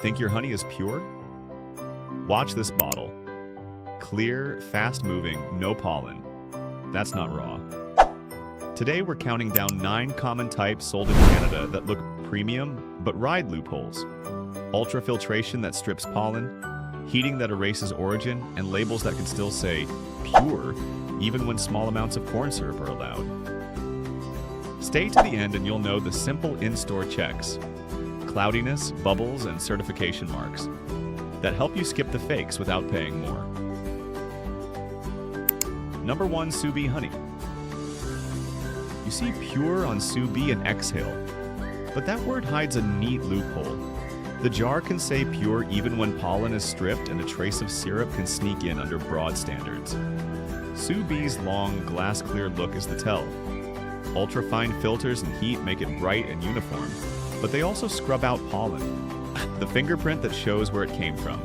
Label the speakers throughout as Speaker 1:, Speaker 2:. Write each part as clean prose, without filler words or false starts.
Speaker 1: Think your honey is pure? Watch this bottle. Clear, fast-moving, no pollen. That's not raw. Today we're counting down 9 common types sold in Canada that look premium but ride loopholes. Ultrafiltration that strips pollen, heating that erases origin, and labels that can still say pure even when small amounts of corn syrup are allowed. Stay to the end and you'll know the simple in-store checks, cloudiness, bubbles, and certification marks that help you skip the fakes without paying more. Number 1, Sous Bee honey. You see pure on Sous Bee and Exhale, but that word hides a neat loophole. The jar can say pure even when pollen is stripped and a trace of syrup can sneak in under broad standards. Sous Bee's long, glass-clear look is the tell. Ultrafine filters and heat make it bright and uniform, but they also scrub out pollen, the fingerprint that shows where it came from.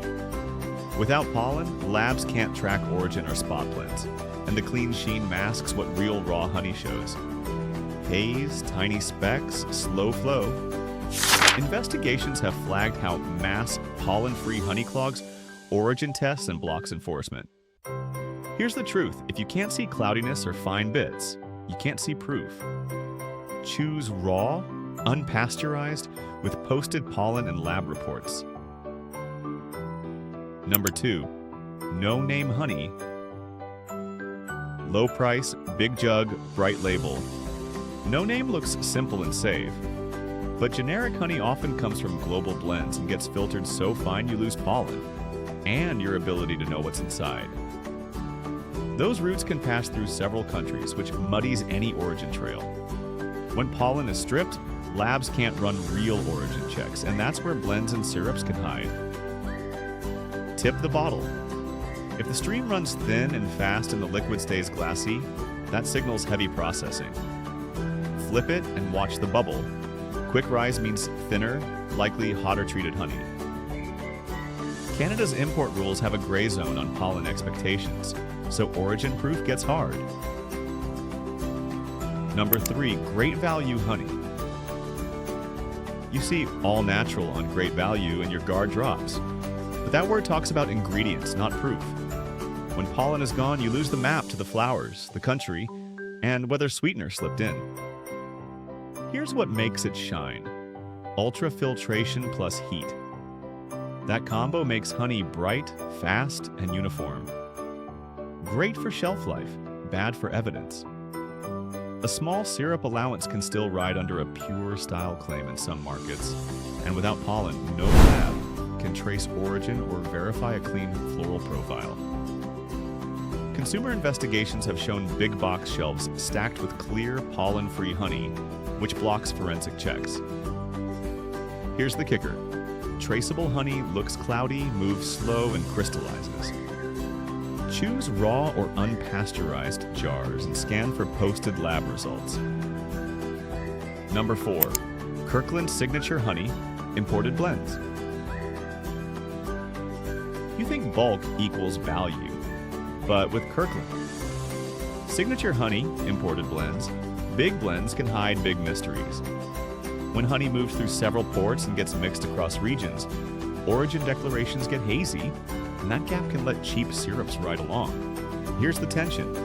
Speaker 1: Without pollen, labs can't track origin or spot blends, and the clean sheen masks what real raw honey shows. Haze, tiny specks, slow flow. Investigations have flagged how mass pollen-free honey clogs origin tests and blocks enforcement. Here's the truth: if you can't see cloudiness or fine bits, you can't see proof. Choose raw, unpasteurized, with posted pollen and lab reports. Number 2, no name honey. Low price, big jug, bright label. No name looks simple and safe, but generic honey often comes from global blends and gets filtered so fine you lose pollen and your ability to know what's inside. Those routes can pass through several countries, which muddies any origin trail. When pollen is stripped, labs can't run real origin checks, and that's where blends and syrups can hide. Tip the bottle. If the stream runs thin and fast and the liquid stays glassy, that signals heavy processing. Flip it and watch the bubble. Quick rise means thinner, likely hotter treated honey. Canada's import rules have a gray zone on pollen expectations, so origin proof gets hard. Number 3, great value honey. You see all natural on great value and your guard drops. But that word talks about ingredients, not proof. When pollen is gone, you lose the map to the flowers, the country, and whether sweetener slipped in. Here's what makes it shine: ultrafiltration plus heat. That combo makes honey bright, fast, and uniform. Great for shelf life, bad for evidence. A small syrup allowance can still ride under a pure style claim in some markets, and without pollen, no lab can trace origin or verify a clean floral profile. Consumer investigations have shown big box shelves stacked with clear, pollen-free honey, which blocks forensic checks. Here's the kicker: traceable honey looks cloudy, moves slow, and crystallizes. Choose raw or unpasteurized jars and scan for posted lab results. Number 4, Kirkland Signature Honey, imported blends. You think bulk equals value, but with Kirkland Signature Honey, imported blends, big blends can hide big mysteries. When honey moves through several ports and gets mixed across regions, origin declarations get hazy, and that gap can let cheap syrups ride along. Here's the tension: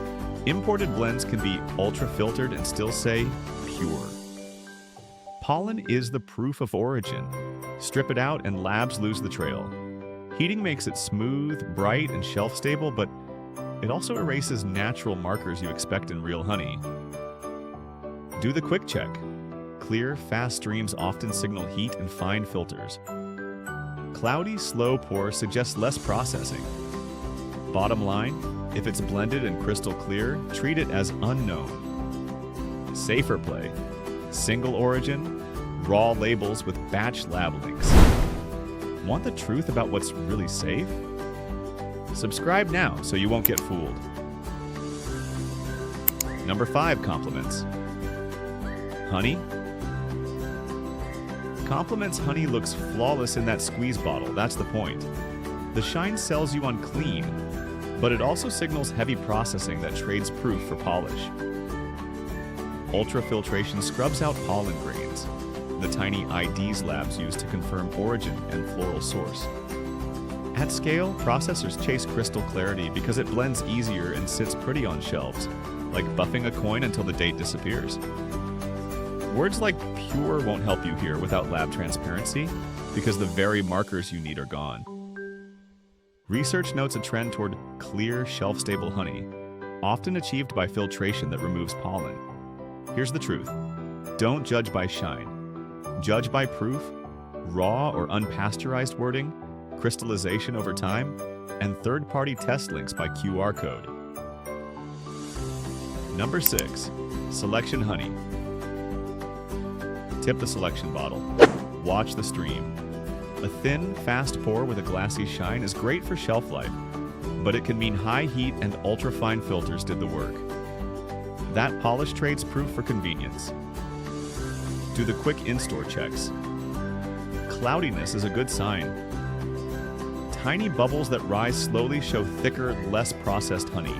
Speaker 1: imported blends can be ultra-filtered and still say pure. Pollen is the proof of origin. Strip it out and labs lose the trail. Heating makes it smooth, bright, and shelf-stable, but it also erases natural markers you expect in real honey. Do the quick check. Clear, fast streams often signal heat and fine filters. Cloudy, slow pour suggests less processing. Bottom line, if it's blended and crystal clear, treat it as unknown. Safer play: single origin, raw labels with batch lab links. Want the truth about what's really safe? Subscribe now so you won't get fooled. Number 5, compliments. Honey. Compliments honey looks flawless in that squeeze bottle, that's the point. The shine sells you on clean, but it also signals heavy processing that trades proof for polish. Ultrafiltration scrubs out pollen grains. the tiny IDs labs use to confirm origin and floral source. At scale, processors chase crystal clarity because it blends easier and sits pretty on shelves, like buffing a coin until the date disappears. Words like pure won't help you here without lab transparency, because the very markers you need are gone. Research notes a trend toward clear, shelf-stable honey, often achieved by filtration that removes pollen. Here's the truth. Don't judge by shine. Judge by proof, raw or unpasteurized wording, crystallization over time, and third-party test links by QR code. Number 6. Selection honey. Tip the selection bottle. Watch the stream. A thin, fast pour with a glassy shine is great for shelf life, but it can mean high heat and ultra-fine filters did the work. That polish trades proof for convenience. Do the quick in-store checks. Cloudiness is a good sign. Tiny bubbles that rise slowly show thicker, less processed honey.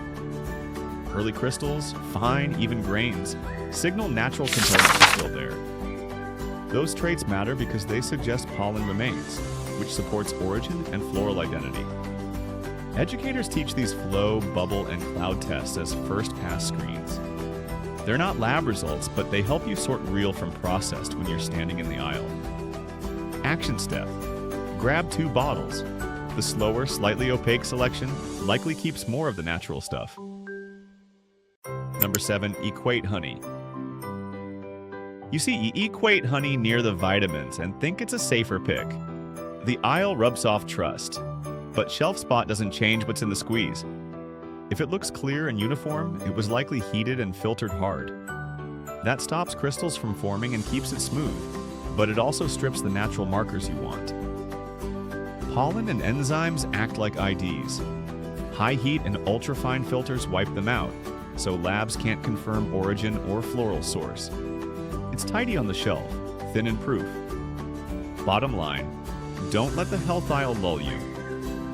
Speaker 1: Early crystals, fine, even grains, signal natural components are still there. Those traits matter because they suggest pollen remains, which supports origin and floral identity. Educators teach these flow, bubble, and cloud tests as first-pass screens. They're not lab results, but they help you sort real from processed when you're standing in the aisle. Action step. Grab 2 bottles. The slower, slightly opaque selection likely keeps more of the natural stuff. Number 7. Equate honey. You see, you equate honey near the vitamins and think it's a safer pick. The aisle rubs off trust, but shelf spot doesn't change what's in the squeeze. If it looks clear and uniform, it was likely heated and filtered hard. That stops crystals from forming and keeps it smooth, but it also strips the natural markers you want. Pollen and enzymes act like IDs. High heat and ultrafine filters wipe them out, so labs can't confirm origin or floral source. It's tidy on the shelf, thin and proof. Bottom line, don't let the health aisle lull you.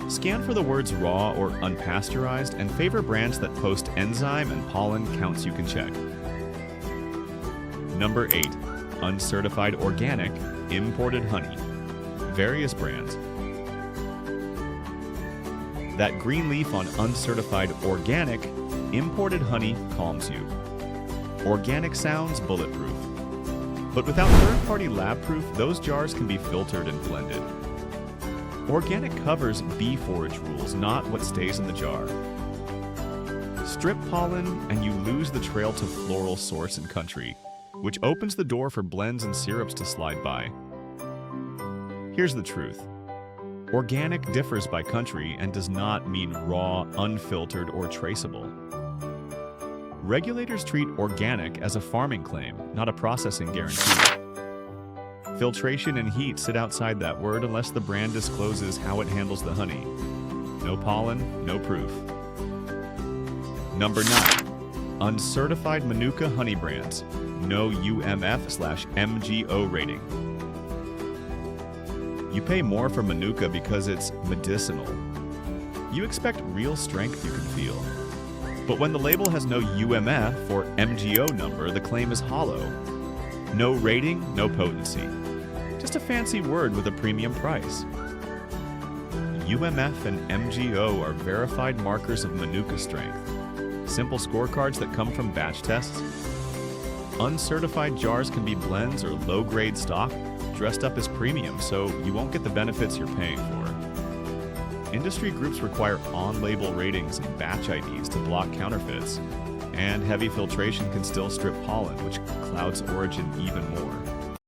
Speaker 1: Scan for the words raw or unpasteurized and favor brands that post enzyme and pollen counts you can check. Number 8. Uncertified organic, imported honey. Various brands. That green leaf on uncertified organic, imported honey calms you. Organic sounds bulletproof. But without third-party lab proof, those jars can be filtered and blended. Organic covers bee forage rules, not what stays in the jar. Strip pollen and you lose the trail to floral source and country, which opens the door for blends and syrups to slide by. Here's the truth. Organic differs by country and does not mean raw, unfiltered, or traceable. Regulators treat organic as a farming claim, not a processing guarantee. Filtration and heat sit outside that word unless the brand discloses how it handles the honey. No pollen, no proof. Number 9. Uncertified Manuka honey brands. No UMF/MGO rating. You pay more for Manuka because it's medicinal. You expect real strength you can feel. But when the label has no UMF or MGO number, the claim is hollow. No rating, no potency. Just a fancy word with a premium price. UMF and MGO are verified markers of Manuka strength. Simple scorecards that come from batch tests. Uncertified jars can be blends or low-grade stock dressed up as premium, so you won't get the benefits you're paying for. Industry groups require on-label ratings and batch IDs to block counterfeits, and heavy filtration can still strip pollen, which clouds origin even more.